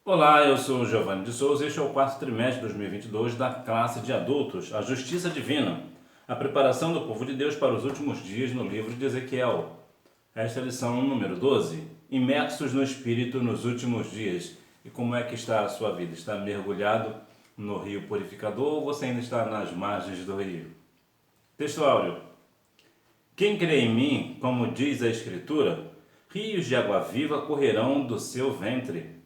Olá, eu sou o Giovanni de Souza e este é o quarto trimestre de 2022 da classe de adultos, a Justiça Divina, a preparação do povo de Deus para os últimos dias no livro de Ezequiel. Esta é a lição número 12, imersos no Espírito nos últimos dias. E como é que está a sua vida? Está mergulhado no rio purificador ou você ainda está nas margens do rio? Texto áureo. Quem crê em mim, como diz a Escritura, rios de água viva correrão do seu ventre.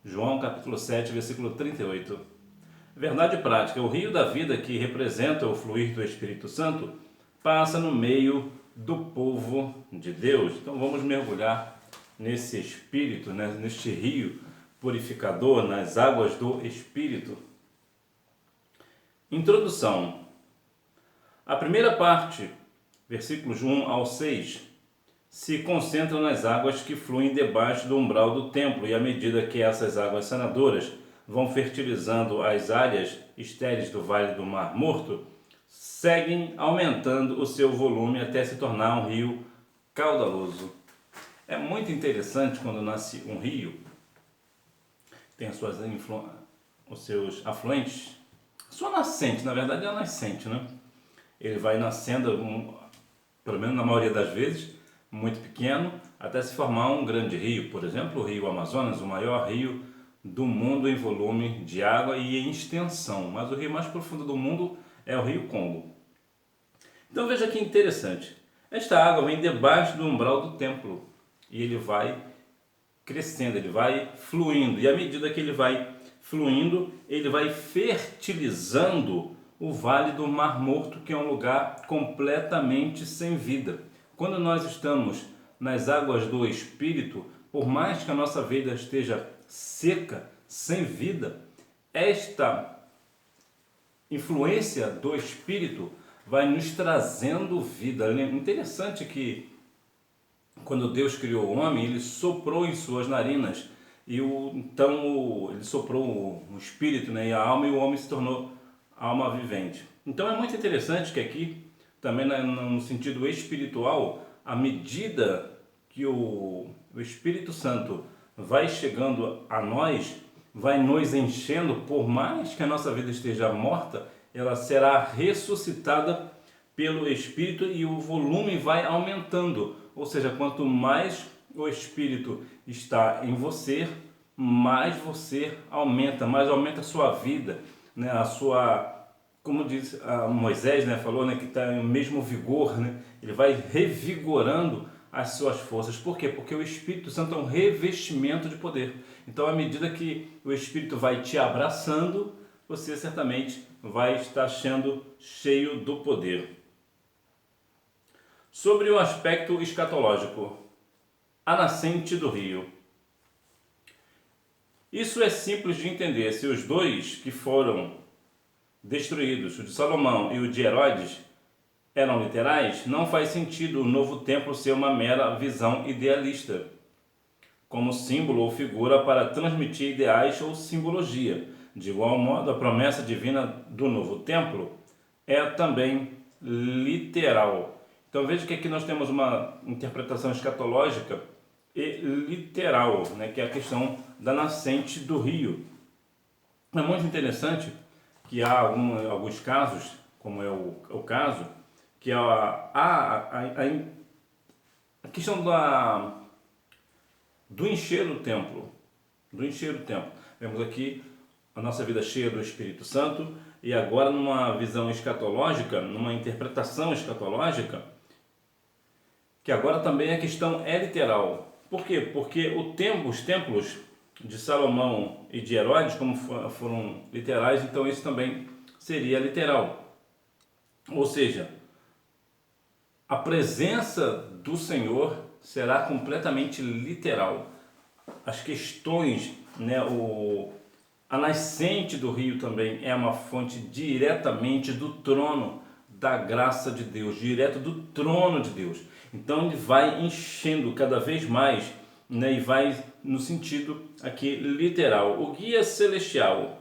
João capítulo 7, versículo 38. Verdade prática, o rio da vida que representa o fluir do Espírito Santo passa no meio do povo de Deus. Então vamos mergulhar nesse Espírito, né? Neste rio purificador, nas águas do Espírito. Introdução. A primeira parte, versículos 1 ao 6, se concentra nas águas que fluem debaixo do umbral do templo, e à medida que essas águas sanadoras vão fertilizando as áreas estéreis do Vale do Mar Morto, seguem aumentando o seu volume até se tornar um rio caudaloso. É muito interessante quando nasce um rio, tem os seus afluentes, sua nascente, na verdade é a nascente, né? Ele vai nascendo, pelo menos na maioria das vezes, muito pequeno, até se formar um grande rio. Por exemplo, o rio Amazonas, o maior rio do mundo em volume de água e em extensão. Mas o rio mais profundo do mundo é o rio Congo. Então veja que interessante. Esta água vem debaixo do umbral do templo e ele vai crescendo, ele vai fluindo. E à medida que ele vai fluindo, ele vai fertilizando o Vale do Mar Morto, que é um lugar completamente sem vida. Quando nós estamos nas águas do Espírito, por mais que a nossa vida esteja seca, sem vida, esta influência do Espírito vai nos trazendo vida. É interessante que quando Deus criou o homem, ele soprou em suas narinas e então ele soprou o espírito, né, e a alma, e o homem se tornou alma vivente. Então é muito interessante que aqui, também no sentido espiritual, à medida que o Espírito Santo vai chegando a nós, vai nos enchendo, por mais que a nossa vida esteja morta, ela será ressuscitada pelo Espírito e o volume vai aumentando. Ou seja, quanto mais o Espírito está em você, mais você aumenta, mais aumenta a sua vida, né? A sua, como diz Moisés, né? Falou, né? Que está no mesmo vigor, né? Ele vai revigorando as suas forças. Por quê? Porque o Espírito Santo é um revestimento de poder. Então, à medida que o Espírito vai te abraçando, você certamente vai estar sendo cheio do poder. Sobre o aspecto escatológico, a nascente do rio. Isso é simples de entender. Se os dois que foram destruídos, o de Salomão e o de Herodes, eram literais, não faz sentido o novo templo ser uma mera visão idealista, como símbolo ou figura para transmitir ideais ou simbologia. De igual modo, a promessa divina do novo templo é também literal. Então veja que aqui nós temos uma interpretação escatológica e literal, né, que é a questão da nascente do rio. É muito interessante que há alguns casos, como é o caso, que a questão do encher o templo. Vemos aqui a nossa vida cheia do Espírito Santo e agora numa visão escatológica, numa interpretação escatológica, que agora também a questão é literal. Por quê? Porque os templos de Salomão e de Herodes, como foram literais, então isso também seria literal. Ou seja, a presença do Senhor será completamente literal. As questões, né, a nascente do rio também é uma fonte diretamente do trono da graça de Deus, direto do trono de Deus. Então ele vai enchendo cada vez mais, né, e vai no sentido aqui literal. O guia celestial,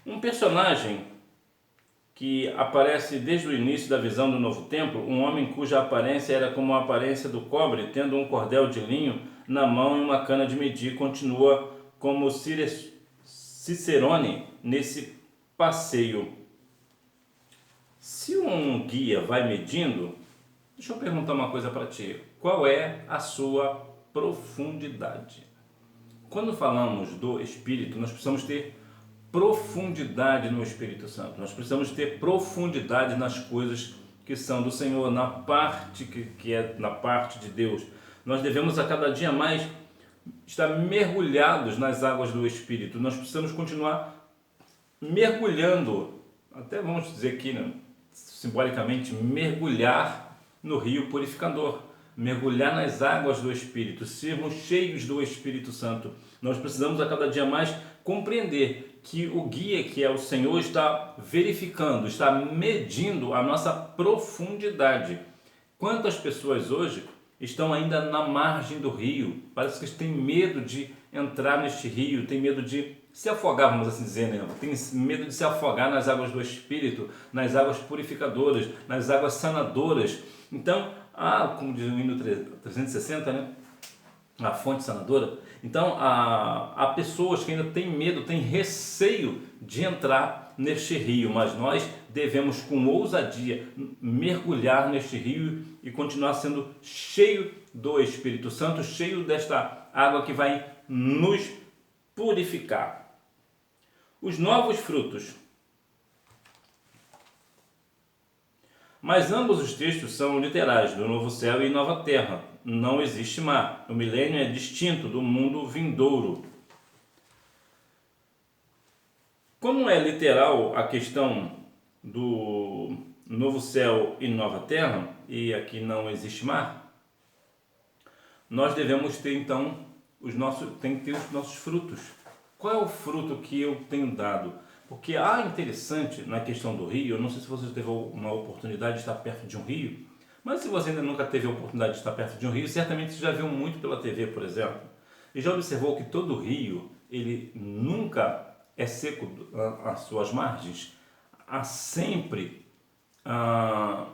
um personagem que aparece desde o início da visão do novo templo, um homem cuja aparência era como a aparência do cobre, tendo um cordel de linho na mão e uma cana de medir, continua como Cicerone nesse passeio. Se um guia vai medindo, deixa eu perguntar uma coisa para ti. Qual é a sua profundidade? Quando falamos do Espírito, nós precisamos ter profundidade no Espírito Santo. Nós precisamos ter profundidade nas coisas que são do Senhor, na parte que é na parte de Deus. Nós devemos a cada dia mais estar mergulhados nas águas do Espírito. Nós precisamos continuar mergulhando, até vamos dizer aqui, né, simbolicamente, mergulhar no rio purificador, mergulhar nas águas do Espírito, sermos cheios do Espírito Santo. Nós precisamos a cada dia mais compreender que o guia, que é o Senhor, está verificando, está medindo a nossa profundidade. Quantas pessoas hoje estão ainda na margem do rio? Parece que têm medo de entrar neste rio, têm medo de se afogar, vamos assim dizer, né? Tem medo de se afogar nas águas do Espírito, nas águas purificadoras, nas águas sanadoras. Então, como diz o hino 360, né? A fonte sanadora. Então, há pessoas que ainda têm medo, têm receio de entrar neste rio, mas nós devemos com ousadia mergulhar neste rio e continuar sendo cheio do Espírito Santo, cheio desta água que vai nos purificar. Os novos frutos. Mas ambos os textos são literais, do novo céu e nova terra. Não existe mar. O milênio é distinto do mundo vindouro. Como é literal a questão do novo céu e nova terra, e aqui não existe mar, nós devemos ter então tem que ter os nossos frutos. Qual é o fruto que eu tenho dado? Porque interessante na questão do rio, eu não sei se você teve uma oportunidade de estar perto de um rio, mas se você ainda nunca teve a oportunidade de estar perto de um rio, certamente você já viu muito pela TV, por exemplo, e já observou que todo rio, ele nunca é seco às suas margens. Há sempre a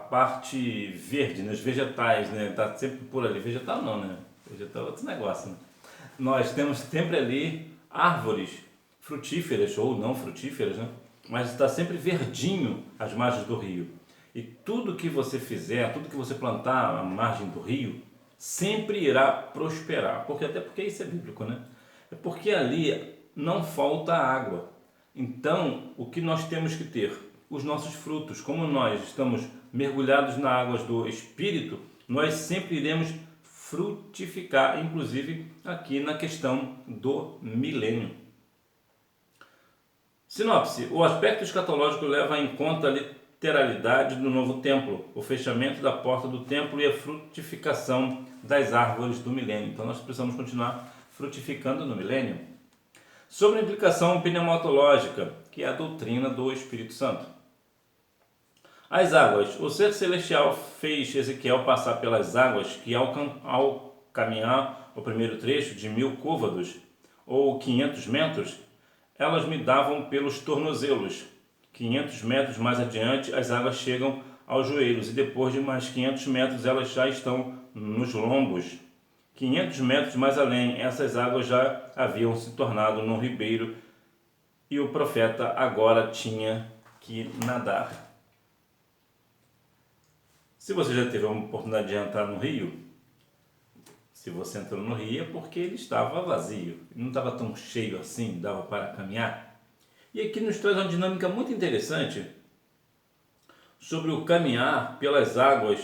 parte verde, né, os vegetais, né, tá sempre por ali. Vegetal não, né? Vegetal é outro negócio, né? Nós temos sempre ali árvores frutíferas ou não frutíferas, né? Mas está sempre verdinho às margens do rio. E tudo que você fizer, tudo que você plantar à margem do rio, sempre irá prosperar. Até porque isso é bíblico, né? É porque ali não falta água. Então, o que nós temos que ter? Os nossos frutos. Como nós estamos mergulhados nas águas do Espírito, nós sempre iremos frutificar, inclusive aqui na questão do milênio. Sinopse. O aspecto escatológico leva em conta a literalidade do novo templo, o fechamento da porta do templo e a frutificação das árvores do milênio. Então nós precisamos continuar frutificando no milênio. Sobre a implicação pneumatológica, que é a doutrina do Espírito Santo. As águas. O ser celestial fez Ezequiel passar pelas águas que ao caminhar o primeiro trecho de 1000 côvados, ou 500 metros, elas me davam pelos tornozelos. 500 metros mais adiante, as águas chegam aos joelhos, e depois de mais 500 metros, elas já estão nos lombos. 500 metros mais além, essas águas já haviam se tornado num ribeiro, e o profeta agora tinha que nadar. Se você já teve a oportunidade de entrar no rio, se você entrou no rio é porque ele estava vazio, não estava tão cheio assim, dava para caminhar. E aqui nos traz uma dinâmica muito interessante sobre o caminhar pelas águas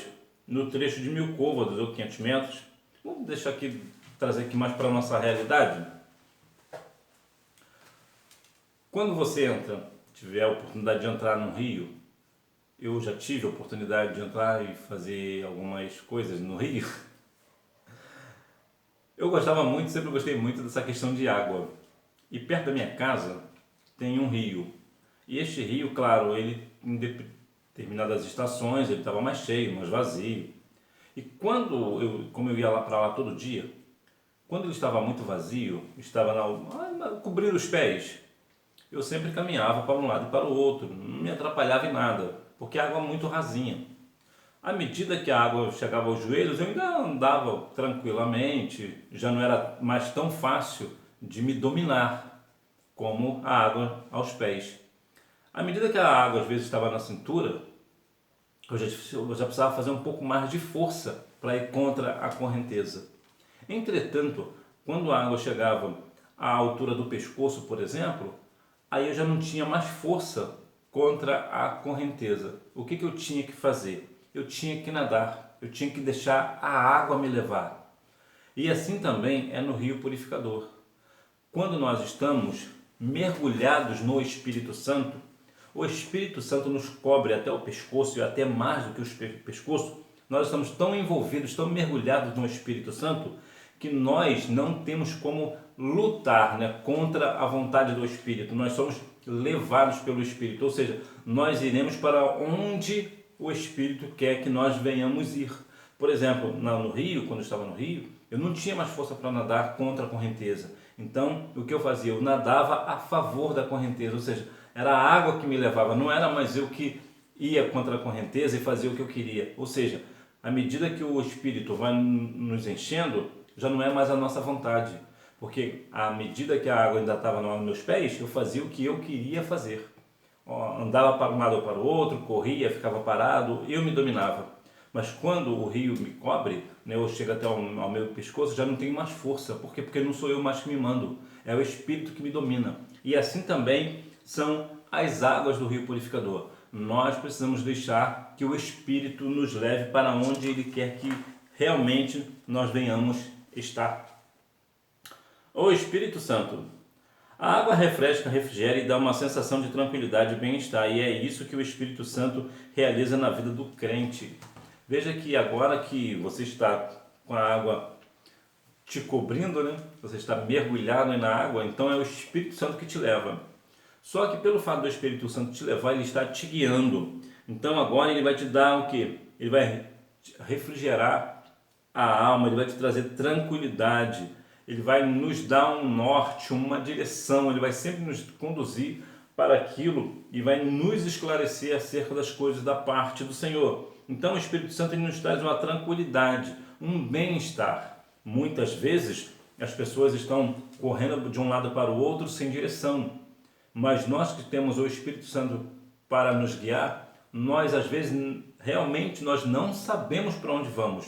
no trecho de 1000 côvados ou 500 metros. Vamos deixar aqui, trazer aqui mais para a nossa realidade. Quando você tiver a oportunidade de entrar no rio, eu já tive a oportunidade de entrar e fazer algumas coisas no rio. Eu sempre gostei muito dessa questão de água. E perto da minha casa tem um rio. E este rio, claro, ele em determinadas estações ele estava mais cheio, mais vazio. E como eu ia lá para lá todo dia, quando ele estava muito vazio, estava cobrindo os pés, eu sempre caminhava para um lado e para o outro, não me atrapalhava em nada, porque a água é muito rasinha. À medida que a água chegava aos joelhos, eu ainda andava tranquilamente, já não era mais tão fácil de me dominar como a água aos pés. À medida que a água às vezes estava na cintura, eu já precisava fazer um pouco mais de força para ir contra a correnteza. Entretanto, quando a água chegava à altura do pescoço, por exemplo, aí eu já não tinha mais força contra a correnteza. O que eu tinha que fazer? Eu tinha que nadar, eu tinha que deixar a água me levar. E assim também é no rio purificador. Quando nós estamos mergulhados no Espírito Santo, o Espírito Santo nos cobre até o pescoço e até mais do que o pescoço. Nós estamos tão envolvidos, tão mergulhados no Espírito Santo, que nós não temos como lutar, né, contra a vontade do Espírito. Nós somos levados pelo Espírito, ou seja, nós iremos para onde o Espírito quer que nós venhamos ir. Por exemplo, no Rio, quando eu estava no Rio, eu não tinha mais força para nadar contra a correnteza. Então, o que eu fazia? Eu nadava a favor da correnteza, ou seja, era a água que me levava, não era mais eu que ia contra a correnteza e fazia o que eu queria. Ou seja, à medida que o Espírito vai nos enchendo, já não é mais a nossa vontade. Porque à medida que a água ainda estava nos meus pés, eu fazia o que eu queria fazer. Andava para um lado ou para o outro, corria, ficava parado, eu me dominava. Mas quando o rio me cobre, né, eu chego até ao meu pescoço, já não tenho mais força. Por quê? Porque não sou eu mais que me mando, é o Espírito que me domina. E assim também são as águas do rio purificador. Nós precisamos deixar que o Espírito nos leve para onde Ele quer que realmente nós venhamos estar. O Espírito Santo. A água refresca, refrigera e dá uma sensação de tranquilidade e bem-estar. E é isso que o Espírito Santo realiza na vida do crente. Veja que agora que você está com a água te cobrindo, né? Você está mergulhado na água, então é o Espírito Santo que te leva. Só que pelo fato do Espírito Santo te levar, ele está te guiando. Então agora ele vai te dar o quê? Ele vai refrigerar a alma, ele vai te trazer tranquilidade, ele vai nos dar um norte, uma direção, ele vai sempre nos conduzir para aquilo e vai nos esclarecer acerca das coisas da parte do Senhor. Então o Espírito Santo ele nos traz uma tranquilidade, um bem-estar. Muitas vezes as pessoas estão correndo de um lado para o outro sem direção, mas nós que temos o Espírito Santo para nos guiar, nós às vezes realmente nós não sabemos para onde vamos,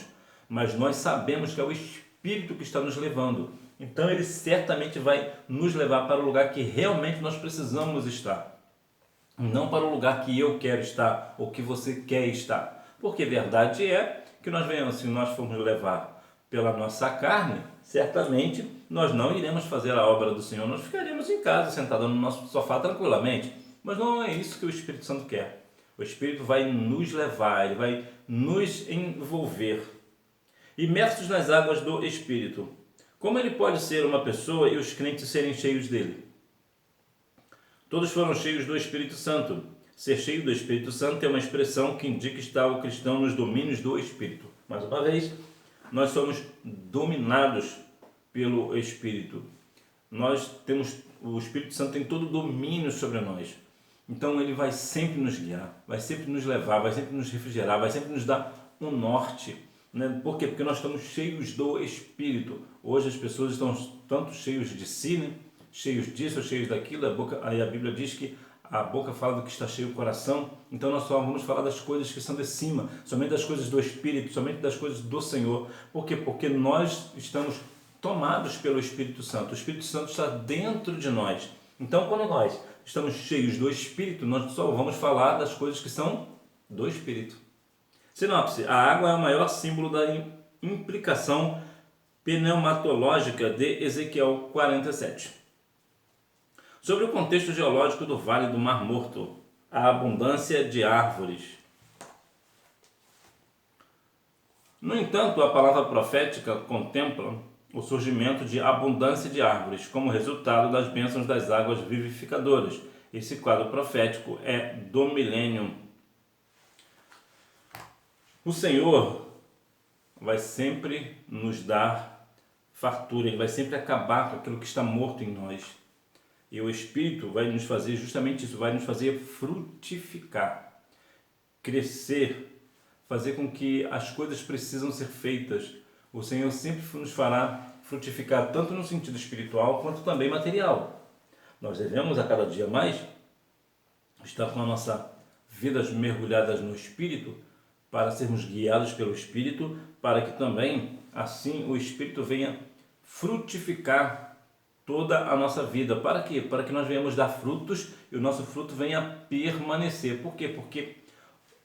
mas nós sabemos que é o Espírito que está nos levando. Então ele certamente vai nos levar para o lugar que realmente nós precisamos estar, não para o lugar que eu quero estar ou que você quer estar. Porque verdade é que nós venhamos, se nós formos levar pela nossa carne, certamente nós não iremos fazer a obra do Senhor, nós ficaremos em casa, sentados no nosso sofá tranquilamente. Mas não é isso que o Espírito Santo quer. O Espírito vai nos levar, ele vai nos envolver. Imersos nas águas do Espírito. Como ele pode ser uma pessoa e os crentes serem cheios dele? Todos foram cheios do Espírito Santo. Ser cheio do Espírito Santo é uma expressão que indica estar o cristão nos domínios do Espírito. Mais uma vez, nós somos dominados pelo Espírito. O Espírito Santo tem todo o domínio sobre nós. Então ele vai sempre nos guiar, vai sempre nos levar, vai sempre nos refrigerar, vai sempre nos dar um norte. Né? Por quê? Porque nós estamos cheios do Espírito. Hoje as pessoas estão tanto cheios de si, né? Cheios disso, cheios daquilo. Aí a Bíblia diz que a boca fala do que está cheio o coração. Então nós só vamos falar das coisas que são de cima, somente das coisas do Espírito, somente das coisas do Senhor. Por quê? Porque nós estamos tomados pelo Espírito Santo. O Espírito Santo está dentro de nós. Então quando nós estamos cheios do Espírito, nós só vamos falar das coisas que são do Espírito. Sinopse: a água é o maior símbolo da implicação pneumatológica de Ezequiel 47. Sobre o contexto geológico do Vale do Mar Morto, a abundância de árvores. No entanto, a palavra profética contempla o surgimento de abundância de árvores como resultado das bênçãos das águas vivificadoras. Esse quadro profético é do milênio. O Senhor vai sempre nos dar fartura, Ele vai sempre acabar com aquilo que está morto em nós. E o Espírito vai nos fazer justamente isso, vai nos fazer frutificar, crescer, fazer com que as coisas precisam ser feitas. O Senhor sempre nos fará frutificar tanto no sentido espiritual quanto também material. Nós devemos a cada dia mais estar com a nossa vida mergulhadas no Espírito, para sermos guiados pelo Espírito, para que também assim o Espírito venha frutificar toda a nossa vida. Para quê? Para que nós venhamos dar frutos e o nosso fruto venha permanecer. Por quê? Porque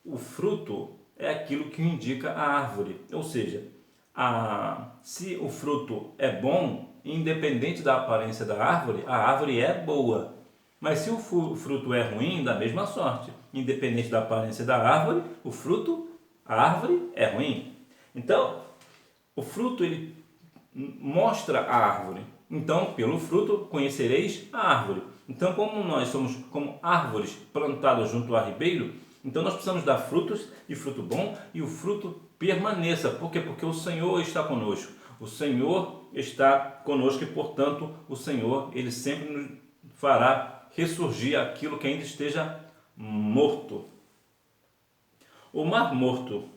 o fruto é aquilo que indica a árvore. Ou seja, se o fruto é bom, independente da aparência da árvore, a árvore é boa. Mas se o fruto é ruim, da mesma sorte. Independente da aparência da árvore, a árvore é ruim. Então, o fruto ele mostra a árvore. Então, pelo fruto conhecereis a árvore. Então, como nós somos como árvores plantadas junto ao ribeiro, então nós precisamos dar frutos e fruto bom, e o fruto permaneça. Por quê? Porque o Senhor está conosco. O Senhor está conosco e, portanto, o Senhor ele sempre nos fará ressurgir aquilo que ainda esteja morto. O mar morto.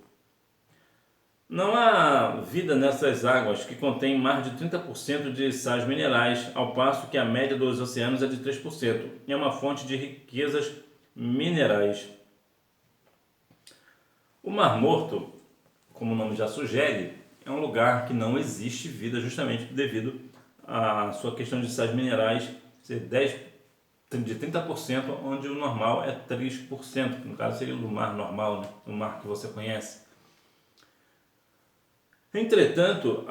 Não há vida nessas águas que contêm mais de 30% de sais minerais, ao passo que a média dos oceanos é de 3%. É uma fonte de riquezas minerais. O Mar Morto, como o nome já sugere, é um lugar que não existe vida, justamente devido à sua questão de sais minerais ser de 30%, onde o normal é 3%, que no caso seria o do mar normal, né? O mar que você conhece. Entretanto,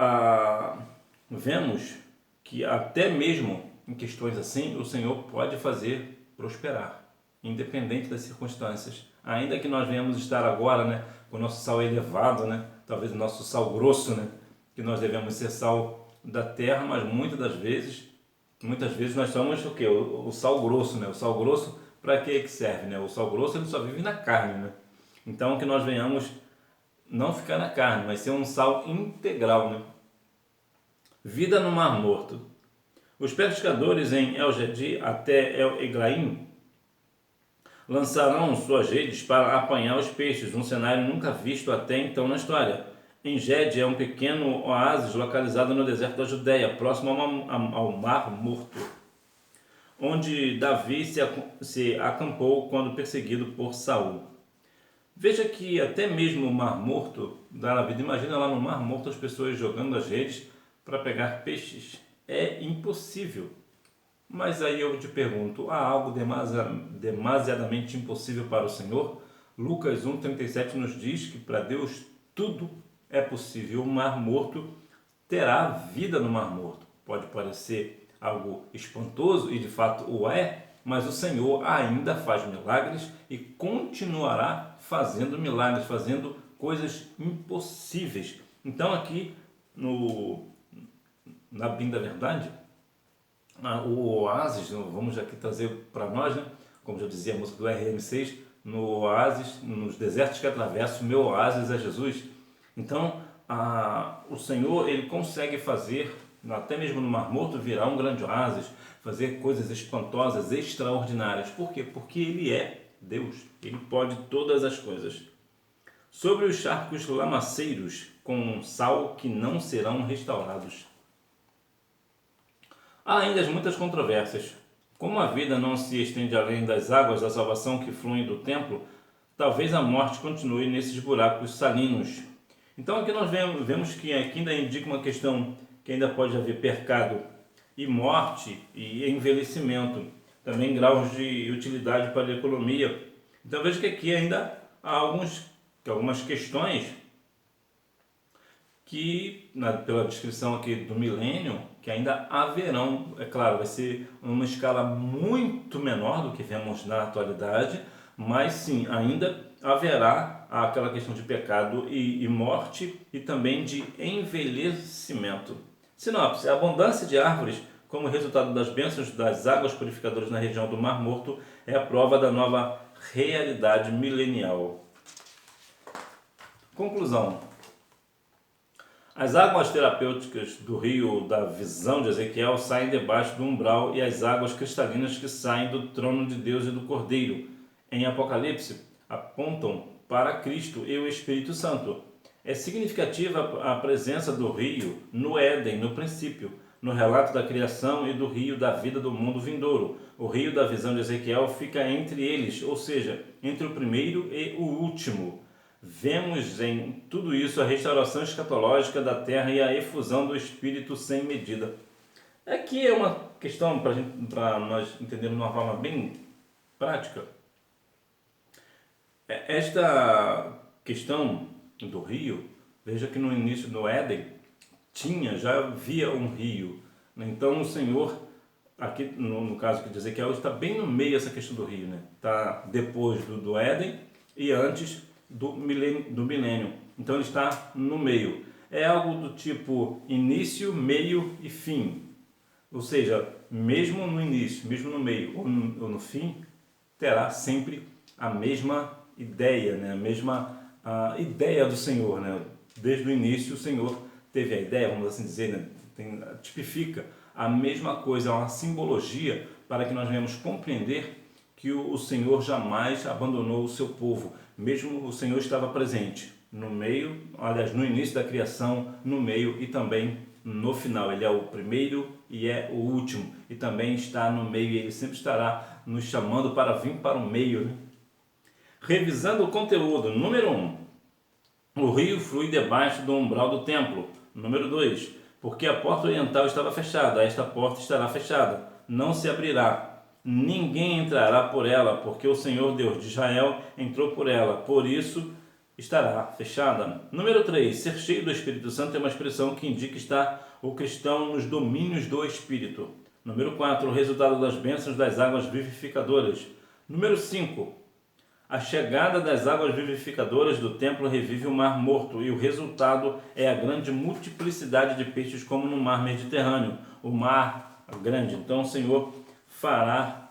vemos que até mesmo em questões assim, o Senhor pode fazer prosperar, independente das circunstâncias. Ainda que nós venhamos estar agora, né, com o nosso sal elevado, né, talvez o nosso sal grosso, né, que nós devemos ser sal da terra, mas muitas vezes nós somos o quê? O sal grosso, né? O sal grosso para que serve, né? O sal grosso ele só vive na carne, né? Então que nós venhamos não ficar na carne, mas ser um sal integral, né? Vida no Mar Morto. Os pescadores em El Gedi até El Eglaim lançarão suas redes para apanhar os peixes, um cenário nunca visto até então na história. En-Gedi é um pequeno oásis localizado no deserto da Judéia, próximo ao Mar Morto, onde Davi se acampou quando perseguido por Saul. Veja que até mesmo o Mar Morto dá na vida. Imagina lá no Mar Morto as pessoas jogando as redes para pegar peixes. É impossível. Mas aí eu te pergunto, há algo demasiadamente impossível para o Senhor? Lucas 1,37 nos diz que para Deus tudo é possível. O Mar Morto terá vida no Mar Morto. Pode parecer algo espantoso, e de fato o é, mas o Senhor ainda faz milagres e continuará fazendo milagres, fazendo coisas impossíveis. Então aqui na Bim da Verdade, o oásis, vamos aqui trazer para nós, né? Como já dizia a música do RM6, no oásis, nos desertos que atravesso, meu oásis é Jesus. Então, o Senhor ele consegue fazer, até mesmo no Mar Morto, virar um grande oásis, fazer coisas espantosas, extraordinárias. Por quê? Porque Ele é Deus, Ele pode todas as coisas. Sobre os charcos lamaceiros com sal que não serão restaurados. Há ainda muitas controvérsias. Como a vida não se estende além das águas da salvação que fluem do templo, talvez a morte continue nesses buracos salinos. Então aqui nós vemos que aqui ainda indica uma questão que ainda pode haver pecado e morte e envelhecimento, também graus de utilidade para a economia. Então veja que aqui ainda há algumas questões que, pela descrição aqui do milênio, que ainda haverão, é claro, vai ser uma escala muito menor do que vemos na atualidade, mas sim, ainda haverá aquela questão de pecado e morte e também de envelhecimento. Sinopse: a abundância de árvores, como resultado das bênçãos das águas purificadoras na região do Mar Morto, é a prova da nova realidade milenial. Conclusão: as águas terapêuticas do rio da visão de Ezequiel saem debaixo do umbral, e as águas cristalinas que saem do trono de Deus e do Cordeiro em Apocalipse apontam para Cristo e o Espírito Santo. É significativa a presença do rio no Éden, no princípio, no relato da criação, e do rio da vida do mundo vindouro. O rio da visão de Ezequiel fica entre eles, ou seja, entre o primeiro e o último. Vemos em tudo isso a restauração escatológica da terra e a efusão do Espírito sem medida. Aqui é uma questão para nós entendermos de uma forma bem prática. Esta questão do rio, veja que no início do Éden já havia um rio. Então o Senhor, aqui no caso que diz Ezequiel, está bem no meio essa questão do rio, né? Está depois do Éden e antes do milênio. Então ele está no meio. É algo do tipo início, meio e fim. Ou seja, mesmo no início, mesmo no meio ou no fim, terá sempre a mesma ideia, né? A ideia do Senhor, né? Desde o início o Senhor teve a ideia, vamos assim dizer, né? Tipifica a mesma coisa, uma simbologia para que nós venhamos compreender que o Senhor jamais abandonou o seu povo, mesmo o Senhor estava presente no meio, aliás, no início da criação, no meio e também no final. Ele é o primeiro e é o último, e também está no meio, e ele sempre estará nos chamando para vir para o meio, né? Revisando o conteúdo, número 1, o rio flui debaixo do umbral do templo. Número 2, porque a porta oriental estava fechada, esta porta estará fechada, não se abrirá, ninguém entrará por ela, porque o Senhor Deus de Israel entrou por ela, por isso estará fechada. Número 3, ser cheio do Espírito Santo é uma expressão que indica estar o cristão nos domínios do Espírito. Número 4, o resultado das bênçãos das águas vivificadoras. Número 5, a chegada das águas vivificadoras do templo revive o mar morto, e o resultado é a grande multiplicidade de peixes como no mar Mediterrâneo, o mar grande. Então o Senhor fará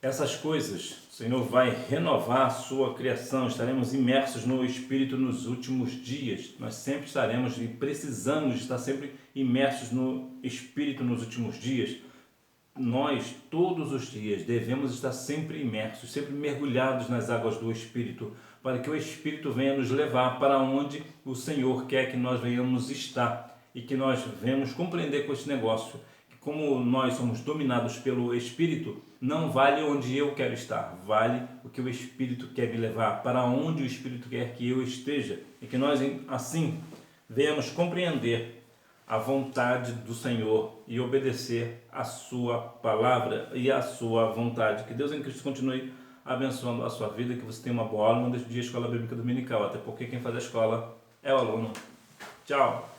essas coisas. O Senhor vai renovar a sua criação. Estaremos imersos no Espírito nos últimos dias. Nós sempre estaremos e precisamos estar sempre imersos no Espírito nos últimos dias. Nós, todos os dias, devemos estar sempre imersos, sempre mergulhados nas águas do Espírito, para que o Espírito venha nos levar para onde o Senhor quer que nós venhamos estar, e que nós venhamos compreender com esse negócio, que como nós somos dominados pelo Espírito, não vale onde eu quero estar, vale o que o Espírito quer me levar, para onde o Espírito quer que eu esteja, e que nós assim venhamos compreender a vontade do Senhor e obedecer a sua palavra e a sua vontade. Que Deus em Cristo continue abençoando a sua vida, que você tenha uma boa aula, um desses dias Escola Bíblica Dominical, até porque quem faz a escola é o aluno. Tchau!